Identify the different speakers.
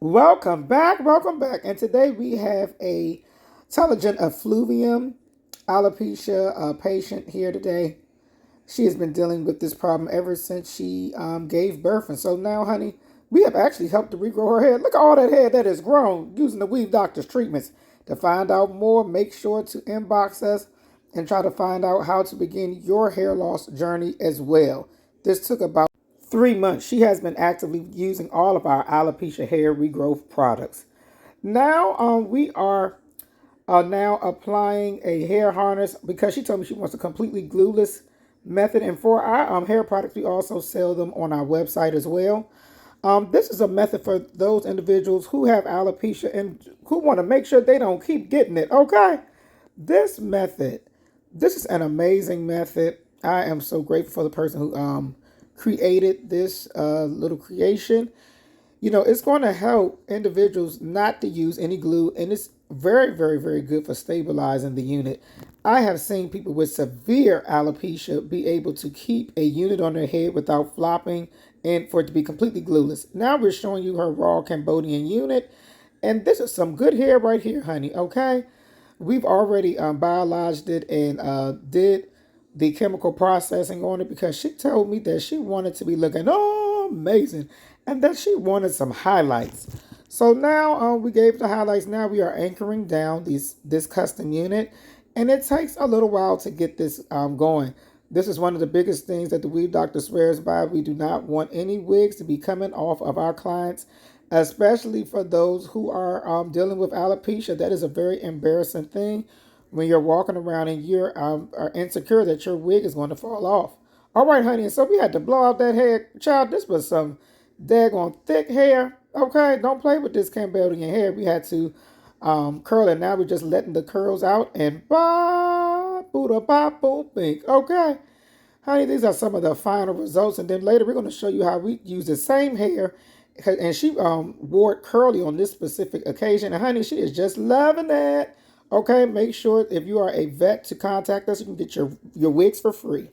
Speaker 1: Welcome back, welcome back. And today we have a intelligent effluvium alopecia patient here today. She has been dealing with this problem ever since she gave birth. And so now, honey, we have actually helped to regrow her hair. Look at all that hair that has grown using the Weave Doctor's treatments. To find out more, make sure to inbox us and try to find out how to begin your hair loss journey as well. This took about 3 months. She has been actively using all of our alopecia hair regrowth products. Now we are now applying a hair harness because she told me she wants a completely glueless method. And for our hair products, we also sell them on our website as well. This is a method for those individuals who have alopecia and who want to make sure they don't keep getting it. Okay, this method, this is an amazing method. I am so grateful for the person who created this little creation. You know, it's going to help individuals not to use any glue, and it's very, very, very good for stabilizing the unit. I have seen people with severe alopecia be able to keep a unit on their head without flopping and for it to be completely glueless. Now we're showing you her raw Cambodian unit, and this is some good hair right here, honey, okay? We've already biologed it and did the chemical processing on it because she told me that she wanted to be looking amazing and that she wanted some highlights. So now we gave the highlights. Now we are anchoring down this custom unit, and it takes a little while to get this going. This is one of the biggest things that the Weave Doctor swears by. We do not want any wigs to be coming off of our clients, especially for those who are dealing with alopecia. That is a very embarrassing thing when you're walking around and you're are insecure that your wig is going to fall off. All right, honey, and so we had to blow out that hair. Child, this was some daggone thick hair. Okay, don't play with this Cambodian hair. We had to curl it. Now we're just letting the curls out and ba booda ba boom bink. Okay, honey, these are some of the final results. And then later we're going to show you how we use the same hair. And she wore it curly on this specific occasion. And honey, she is just loving it. Okay, make sure if you are a vet to contact us. You can get your wigs for free.